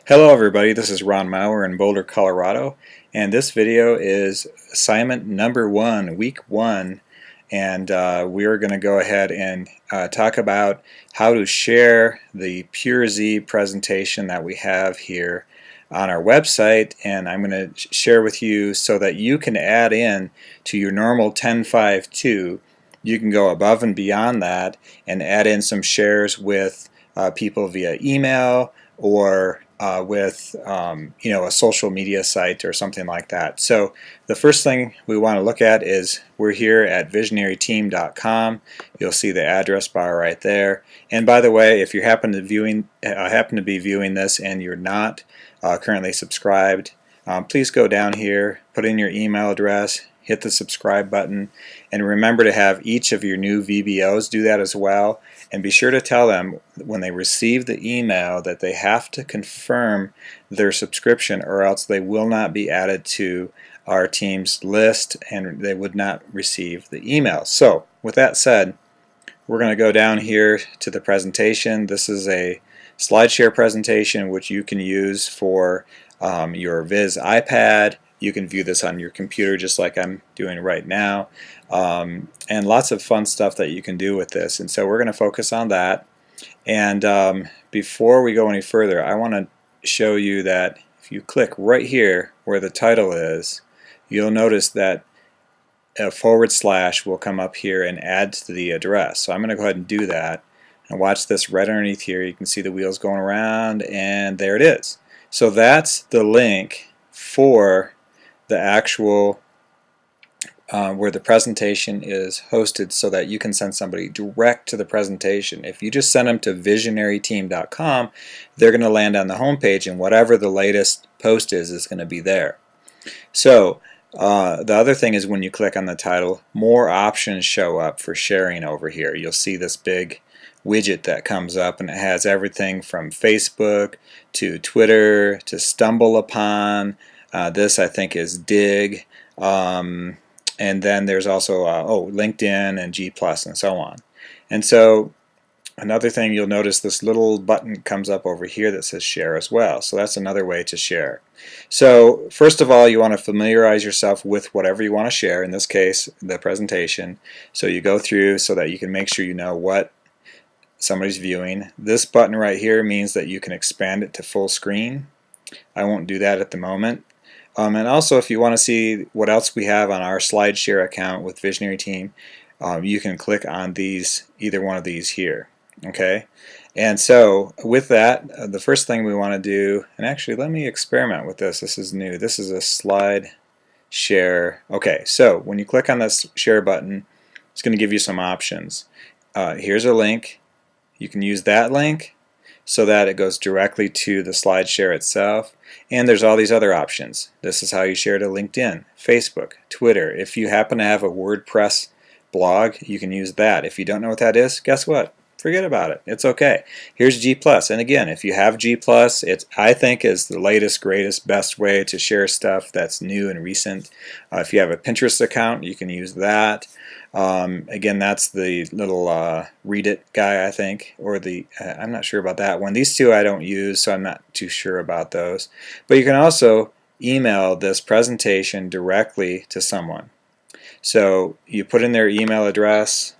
Hello everybody, this is Ron Maurer in Boulder, Colorado, and this video is assignment number 1, week 1, and we are going to go ahead and talk about how to share the PurZ presentation that we have here on our website, and I'm going to share with you so that you can add in to your normal 10.5.2. You can go above and beyond that and add in some shares with people via email or with a social media site or something like that. So the first thing we want to look at is we're here at VizionaryTeam.com. You'll see the address bar right there. And by the way, if you happen to be viewing this and you're not currently subscribed, please go down here, put in your email address, hit the subscribe button, and remember to have each of your new VBOs do that as well. And be sure to tell them when they receive the email that they have to confirm their subscription, or else they will not be added to our team's list and they would not receive the email. So with that said, we're going to go down here to the presentation. This is a SlideShare presentation which you can use for your Viz iPad. You can view this on your computer just like I'm doing right now, and lots of fun stuff that you can do with this. And so we're going to focus on that. And before we go any further, I want to show you that if you click right here where the title is, you'll notice that a / will come up here and add to the address. So I'm going to go ahead and do that. And watch this right underneath here. You can see the wheels going around, and there it is. So that's the link for the actual where the presentation is hosted, so that you can send somebody direct to the presentation. If you just send them to VizionaryTeam.com, they're going to land on the home page, and whatever the latest post is going to be there. So the other thing is, when you click on the title, more options show up for sharing over here. You'll see this big widget that comes up, and it has everything from Facebook to Twitter to StumbleUpon. This I think is Dig, and then there's also LinkedIn and G+ and so on. And so another thing, you'll notice this little button comes up over here that says share as well. So that's another way to share. So first of all, you want to familiarize yourself with whatever you want to share, in this case the presentation. So you go through so that you can make sure you know what somebody's viewing. This button right here means that you can expand it to full screen. I won't do that at the moment. And also, if you want to see what else we have on our SlideShare account with Visionary Team, you can click on either one of these here. Okay, and so with that, the first thing we want to do, and actually let me experiment with this. This is new. This is a SlideShare. Okay, so when you click on this share button, it's going to give you some options. Here's a link. You can use that link so that it goes directly to the SlideShare itself. And there's all these other options. This is how you share to LinkedIn, Facebook, Twitter. If you happen to have a WordPress blog, you can use that. If you don't know what that is, guess what? Forget about it. It's okay. Here's G+. And again, if you have G+, it I think is the latest, greatest, best way to share stuff that's new and recent. If you have a Pinterest account, you can use that. Again, that's the little read it guy, I think, or the I'm not sure about that one. These two I don't use, so I'm not too sure about those. But you can also email this presentation directly to someone. So you put in their email address,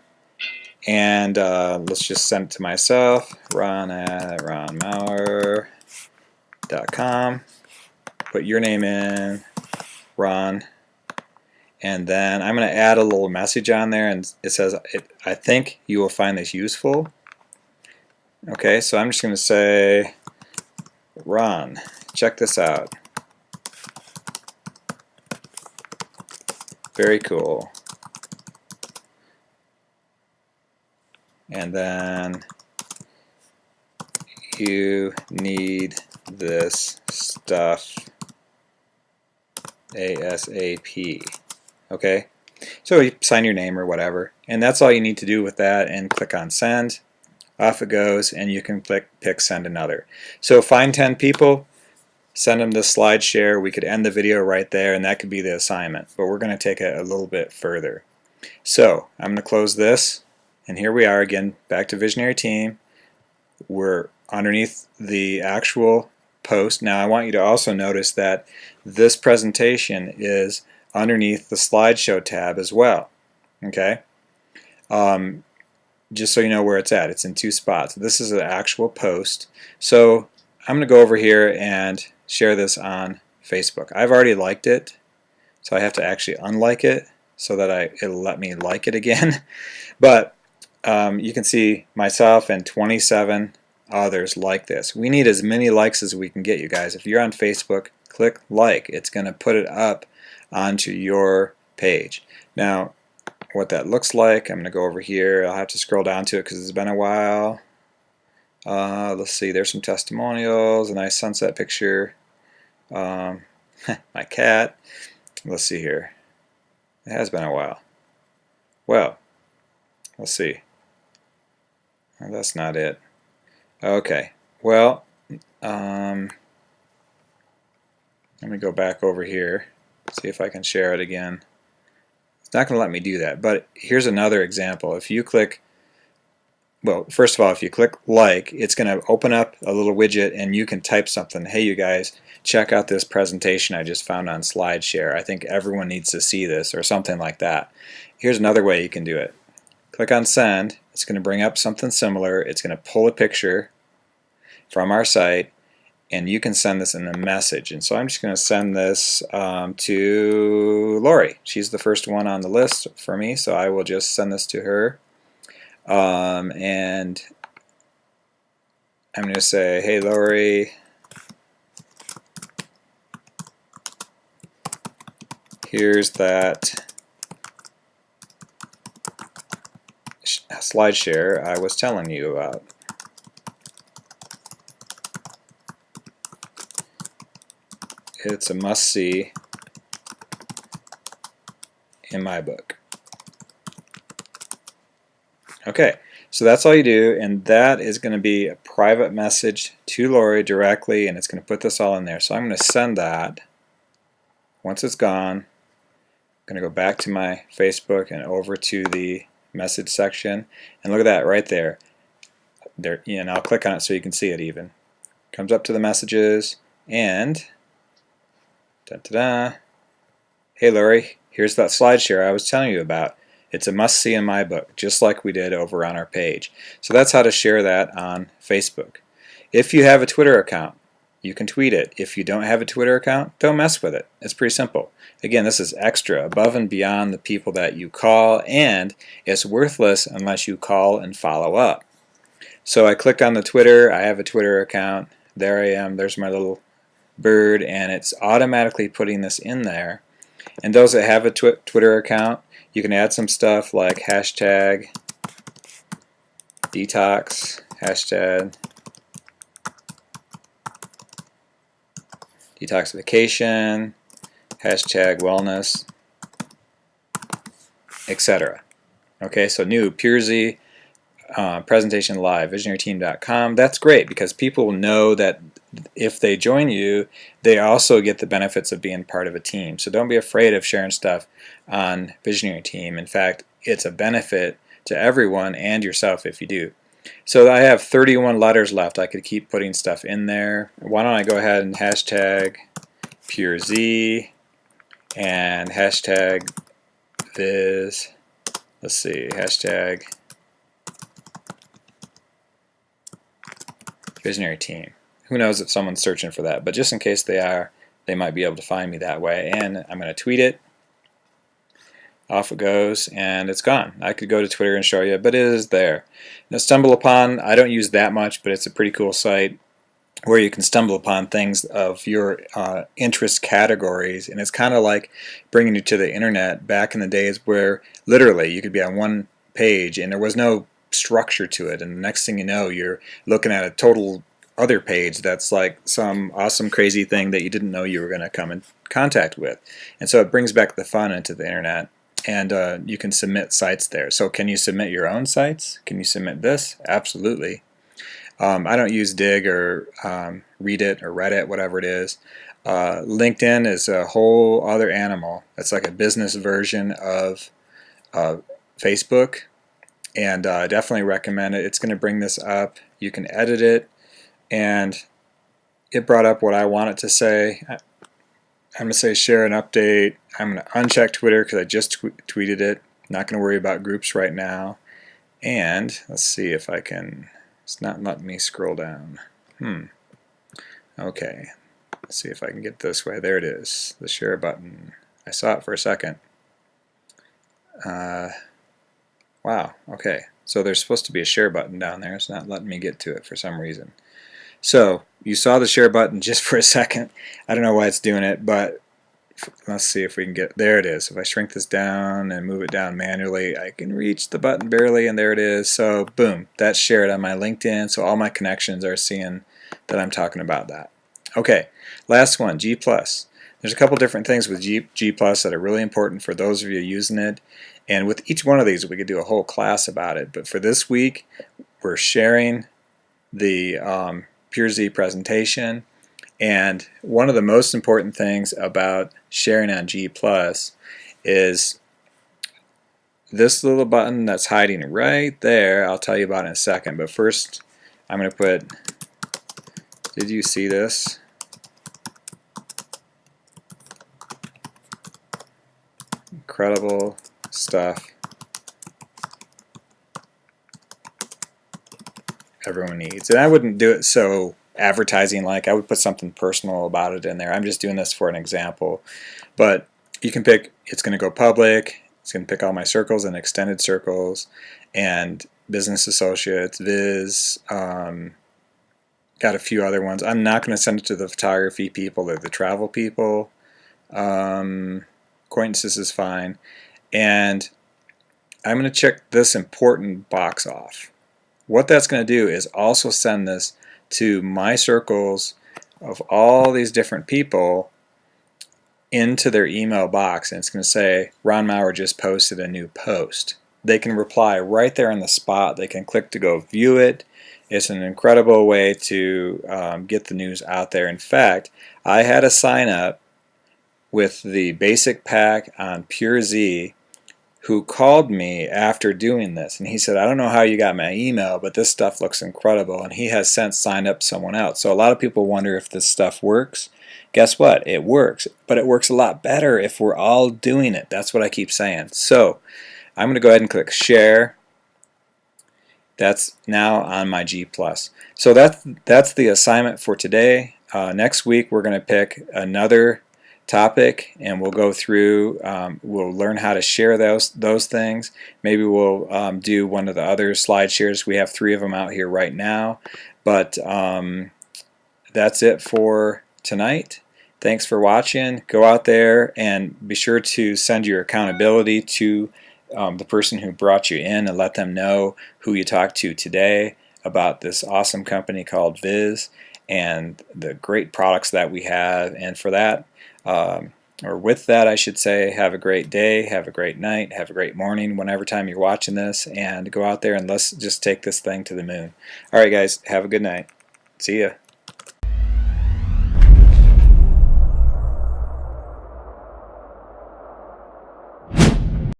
and let's just send it to myself, ron@ronmaurer.com. Put your name in, Ron. And then I'm going to add a little message on there, and it says, I think you will find this useful. Okay, so I'm just going to say, Ron, check this out. Very cool. And then, you need this stuff ASAP. Okay, so you sign your name or whatever, and that's all you need to do with that, and click on send. Off it goes, and you can pick send another. So find 10 people, send them this SlideShare. We could end the video right there, and that could be the assignment, but we're going to take it a little bit further. So I'm going to close this, and here we are again, back to Visionary Team. We're underneath the actual post. Now I want you to also notice that this presentation is underneath the slideshow tab as well. Okay, just so you know where it's at. It's in two spots. This is an actual post. So I'm going to go over here and share this on Facebook. I've already liked it, so I have to actually unlike it so that it'll let me like it again. But you can see myself and 27 others like this. We need as many likes as we can get, you guys. If you're on Facebook, click like. It's going to put it up onto your page. Now, what that looks like, I'm going to go over here. I'll have to scroll down to it because it's been a while. Let's see, there's some testimonials, a nice sunset picture. My cat. Let's see here. It has been a while. Well, let's see. Oh, that's not it. Okay. Well, let me go back over here. See if I can share it again. It's not going to let me do that. But here's another example. If you click, well, first of all, if you click like, it's going to open up a little widget and you can type something. Hey, you guys, check out this presentation I just found on SlideShare. I think everyone needs to see this, or something like that. Here's another way you can do it. Click on send. It's going to bring up something similar. It's going to pull a picture from our site, and you can send this in a message. And so I'm just going to send this to Lori. She's the first one on the list for me, so I will just send this to her. And I'm going to say, hey Lori, here's that SlideShare I was telling you about. It's a must-see in my book. Okay, so that's all you do, and that is going to be a private message to Lori directly, and it's going to put this all in there. So I'm going to send that. Once it's gone, I'm going to go back to my Facebook and over to the message section, and look at that right there. And I'll click on it so you can see it even. Comes up to the messages, and da-da-da. Hey Lori, here's that SlideShare I was telling you about. It's a must-see in my book, just like we did over on our page. So that's how to share that on Facebook. If you have a Twitter account, you can tweet it. If you don't have a Twitter account, don't mess with it. It's pretty simple. Again, this is extra, above and beyond the people that you call, and it's worthless unless you call and follow up. So I click on the Twitter. I have a Twitter account. There I am. There's my little bird, and it's automatically putting this in there. And those that have a Twitter account, you can add some stuff like hashtag detox, hashtag detoxification, hashtag wellness, etc. Okay, so new PurZ presentation live, VizionaryTeam.com. That's great because people know that if they join you, they also get the benefits of being part of a team. So don't be afraid of sharing stuff on Visionary Team. In fact, it's a benefit to everyone and yourself if you do. So I have 31 letters left. I could keep putting stuff in there. Why don't I go ahead and hashtag PurZ and hashtag Viz. Let's see, hashtag Visionary Team. Who knows if someone's searching for that, but just in case they are, they might be able to find me that way. And I'm going to tweet it. Off it goes, and it's gone. I could go to Twitter and show you, but it is there. Now, Stumble Upon, I don't use that much, but it's a pretty cool site where you can stumble upon things of your interest categories, and it's kind of like bringing you to the internet back in the days where literally you could be on one page and there was no structure to it, and the next thing you know, you're looking at a total other page that's like some awesome crazy thing that you didn't know you were going to come in contact with. And so it brings back the fun into the internet, and you can submit sites there. So can you submit your own sites? Can you submit this? Absolutely. I don't use Dig or Reddit or Reddit, whatever it is. LinkedIn is a whole other animal. It's like a business version of Facebook, and I definitely recommend it. It's going to bring this up. You can edit it, and it brought up what I want it to say. I'm going to say share an update. I'm going to uncheck Twitter because I just tweeted it. Not going to worry about groups right now. And let's see if I can, it's not letting me scroll down. Okay, let's see if I can get this way. There it is, the share button. I saw it for a second. Wow, okay. So there's supposed to be a share button down there. It's not letting me get to it for some reason. So you saw the share button just for a second. I don't know why it's doing it, but let's see if we can get, there it is. If I shrink this down and move it down manually, I can reach the button barely, and there it is. So boom, that's shared on my LinkedIn, so all my connections are seeing that I'm talking about that. Okay, last one, G+. There's a couple different things with G+ that are really important for those of you using it, and with each one of these we could do a whole class about it, but for this week we're sharing the PurZ presentation. And one of the most important things about sharing on G+ is this little button that's hiding right there. I'll tell you about it in a second, but first I'm going to put, did you see this? Incredible stuff everyone needs. And I wouldn't do it so advertising like. I would put something personal about it in there. I'm just doing this for an example. But you can pick, it's going to go public, it's going to pick all my circles and extended circles and business associates, Viz, got a few other ones. I'm not going to send it to the photography people or the travel people. Acquaintances is fine. And I'm going to check this important box off. What that's going to do is also send this to my circles of all these different people into their email box, and it's going to say Ron Maurer just posted a new post. They can reply right there on the spot. They can click to go view it. It's an incredible way to get the news out there. In fact, I had a sign up with the basic pack on PurZ who called me after doing this, and he said, I don't know how you got my email, but this stuff looks incredible, and he has since signed up someone else. So a lot of people wonder if this stuff works. Guess what? It works, but it works a lot better if we're all doing it. That's what I keep saying. So I'm going to go ahead and click share. That's now on my G+. So that's the assignment for today. Next week we're going to pick another topic, and we'll go through, we'll learn how to share those things. Maybe we'll do one of the other slide shares. We have 3 of them out here right now, but that's it for tonight. Thanks for watching. Go out there and be sure to send your accountability to the person who brought you in, and let them know who you talked to today about this awesome company called Viz and the great products that we have. And for that, or with that, I should say, have a great day, have a great night, have a great morning, whenever time you're watching this, and go out there and let's just take this thing to the moon. All right, guys, have a good night. See ya.